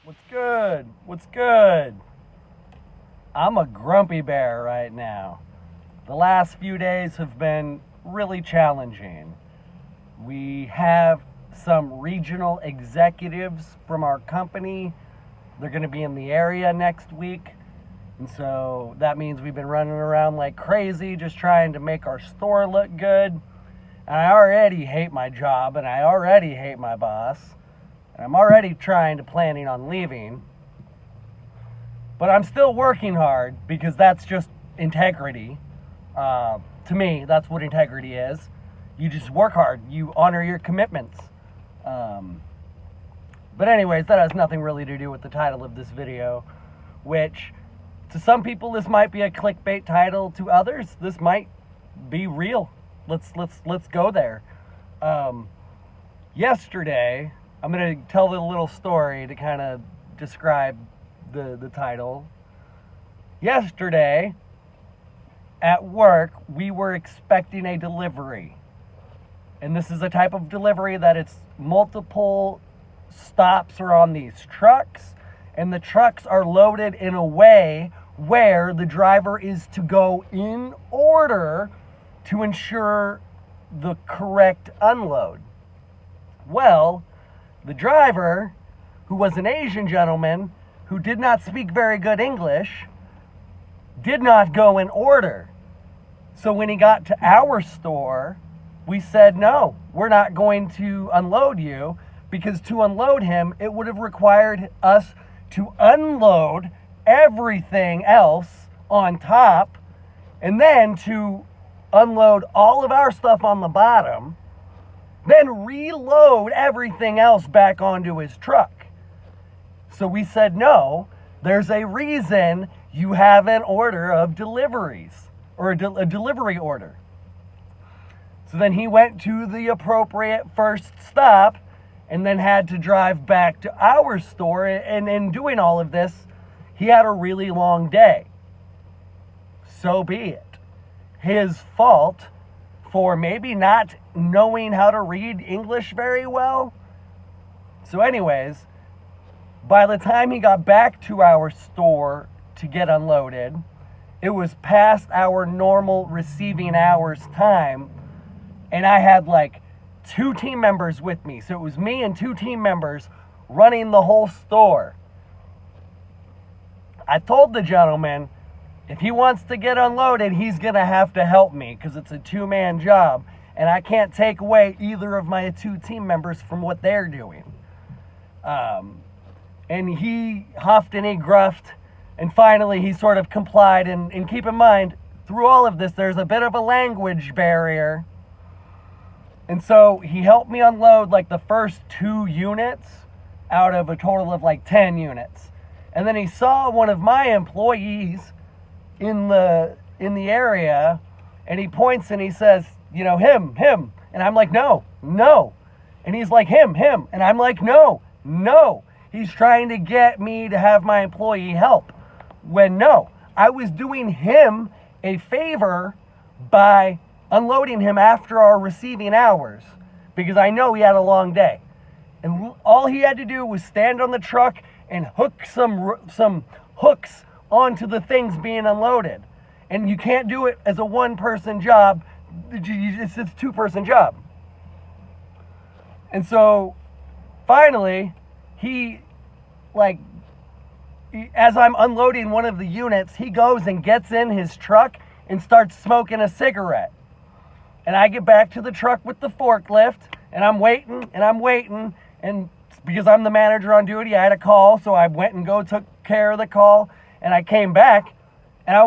What's good? What's good? I'm a grumpy bear right now. The last few days have been really challenging. We have some regional executives from our company. They're going to be in the area next week. And so that means we've been running around like crazy just trying to make our store look good. And I already hate my job and I already hate my boss. And I'm already planning on leaving. But I'm still working hard because that's just integrity. To me, that's what integrity is. You just work hard. You honor your commitments. But anyways, that has nothing really to do with the title of this video, which to some people this might be a clickbait title. To others, this might be real. Let's go there. Yesterday, I'm going to tell a little story to kind of describe the title. Yesterday, at work, we were expecting a delivery. And this is a type of delivery that it's multiple stops are on these trucks, and the trucks are loaded in a way where the driver is to go in order to ensure the correct unload. Well, the driver, who was an Asian gentleman who did not speak very good English, did not go in order. So when he got to our store, we said, no, we're not going to unload you, because to unload him, it would have required us to unload everything else on top, and then to unload all of our stuff on the bottom, then reload everything else back onto his truck. So we said, no, there's a reason you have an order of deliveries, or a delivery order. So then he went to the appropriate first stop and then had to drive back to our store. And in doing all of this, he had a really long day. So be it. His fault for maybe not knowing how to read English very well. So anyways, by the time he got back to our store to get unloaded, it was past our normal receiving hours time, and I had like 2 team members with me. So it was me and 2 team members running the whole store. I told the gentleman, if he wants to get unloaded, he's going to have to help me because it's a 2-man job. And I can't take away either of my 2 team members from what they're doing. And he huffed and he gruffed. And finally, he sort of complied. And keep in mind, through all of this, there's a bit of a language barrier. And so he helped me unload like the first 2 units out of a total of like 10 units. And then he saw one of my employees in the area, and he points and he says, you know, him. And I'm like, no. And he's like, him. And I'm like, no. He's trying to get me to have my employee help. When no, I was doing him a favor by unloading him after our receiving hours, because I know he had a long day. And all he had to do was stand on the truck and hook some hooks onto the things being unloaded. And you can't do it as a 1-person job. It's a 2-person job. And so finally, as I'm unloading one of the units, he goes and gets in his truck and starts smoking a cigarette. And I get back to the truck with the forklift, and I'm waiting, and because I'm the manager on duty, I had a call, so I went and took care of the call, and I came back, and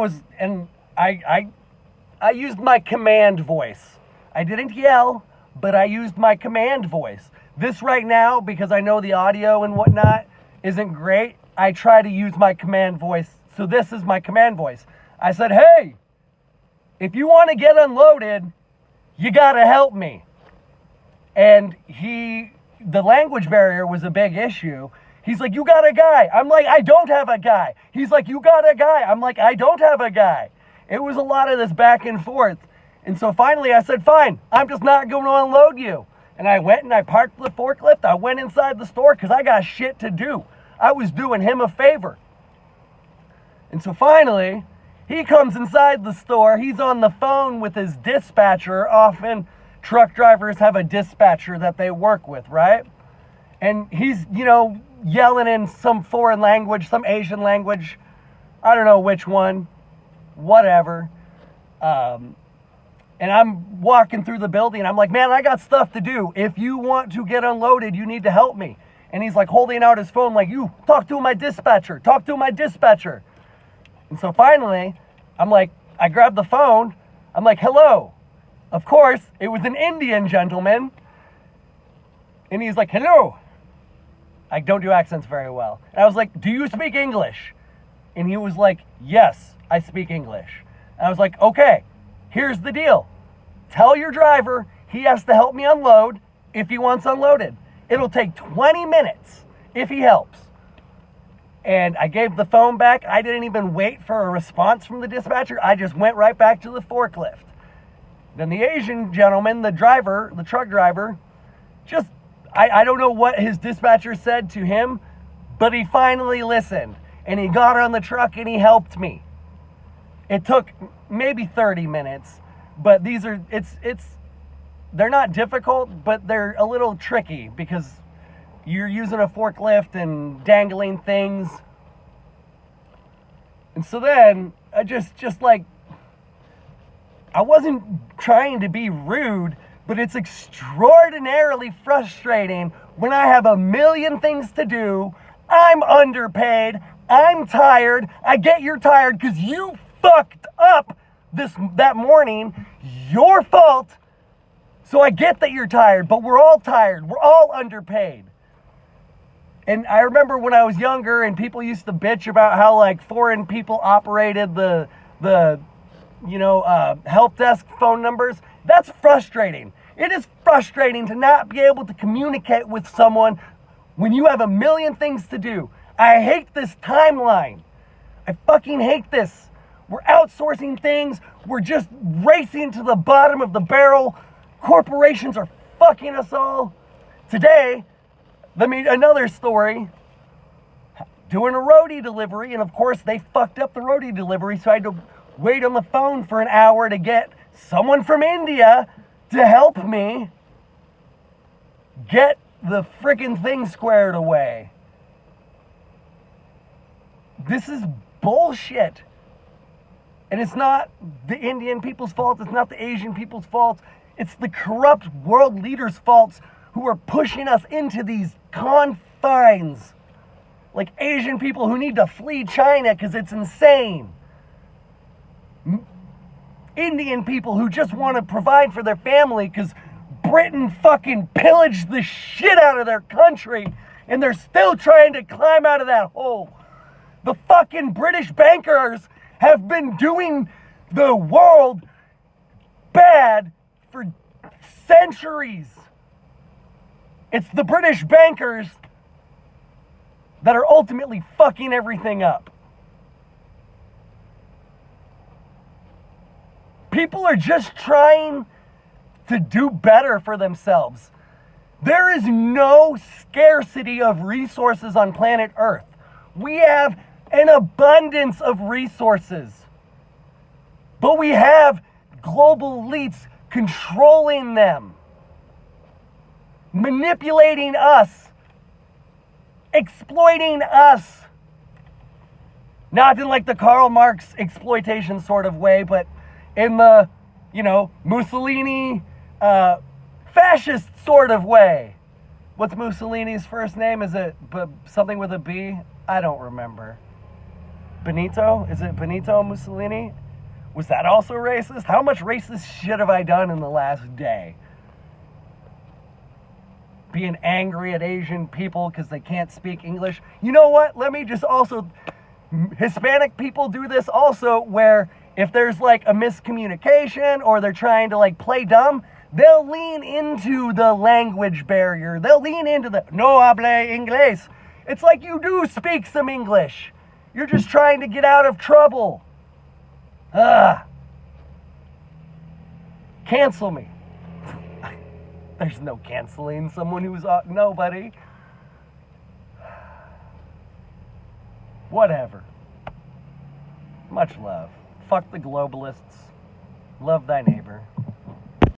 I used my command voice. I didn't yell, but I used my command voice. This right now, because I know the audio and whatnot isn't great, I try to use my command voice. So this is my command voice. I said, hey, if you want to get unloaded, you got to help me. And the language barrier was a big issue. He's like, you got a guy. I'm like, I don't have a guy. He's like, you got a guy. I'm like, I don't have a guy. It was a lot of this back and forth. And so finally I said, fine, I'm just not going to unload you. And I went and I parked the forklift. I went inside the store because I got shit to do. I was doing him a favor. And so finally, he comes inside the store. He's on the phone with his dispatcher. Often truck drivers have a dispatcher that they work with, right? And he's, yelling in some foreign language, some Asian language. I don't know which one. Whatever. And I'm walking through the building. I'm like, man, I got stuff to do. If you want to get unloaded, you need to help me. And he's like holding out his phone like, you talk to my dispatcher. Talk to my dispatcher. And so finally, I grabbed the phone. I'm like, hello. Of course, it was an Indian gentleman. And he's like, hello. I don't do accents very well. And I was like, do you speak English? And he was like, yes, I speak English. And I was like, okay, here's the deal. Tell your driver he has to help me unload if he wants unloaded. It'll take 20 minutes if he helps. And I gave the phone back. I didn't even wait for a response from the dispatcher. I just went right back to the forklift. Then the Asian gentleman, the truck driver, I don't know what his dispatcher said to him, but he finally listened. And he got on the truck and he helped me. It took maybe 30 minutes, but they're not difficult, but they're a little tricky because you're using a forklift and dangling things. And so then I wasn't trying to be rude, but it's extraordinarily frustrating when I have a million things to do. I'm underpaid. I'm tired. I get you're tired because you fucked up that morning. Your fault. So I get that you're tired, but we're all tired. We're all underpaid. And I remember when I was younger and people used to bitch about how foreign people operated the help desk phone numbers. That's frustrating. It is frustrating to not be able to communicate with someone when you have a million things to do. I hate this timeline. I fucking hate this. We're outsourcing things. We're just racing to the bottom of the barrel. Corporations are fucking us all. Today, another story. Doing a roadie delivery, and of course they fucked up the roadie delivery, so I had to wait on the phone for an hour to get someone from India to help me get the freaking thing squared away. This is bullshit. And it's not the Indian people's fault. It's not the Asian people's fault. It's the corrupt world leaders' faults who are pushing us into these confines. Like Asian people who need to flee China because it's insane. Indian people who just want to provide for their family because Britain fucking pillaged the shit out of their country and they're still trying to climb out of that hole. The fucking British bankers have been doing the world bad for centuries. It's the British bankers that are ultimately fucking everything up. People are just trying to do better for themselves. There is no scarcity of resources on planet Earth. We have an abundance of resources. But we have global elites controlling them, manipulating us, exploiting us. Not in like the Karl Marx exploitation sort of way, but in the, Mussolini fascist sort of way. What's Mussolini's first name? Is it something with a B? I don't remember. Benito? Is it Benito Mussolini? Was that also racist? How much racist shit have I done in the last day? Being angry at Asian people because they can't speak English. You know what? Let me just also... Hispanic people do this also, where if there's like a miscommunication or they're trying to like play dumb, they'll lean into the language barrier. They'll lean into the no hable inglés. It's like you do speak some English. You're just trying to get out of trouble. Cancel me. There's no canceling someone who's nobody. Whatever. Much love. Fuck the globalists. Love thy neighbor.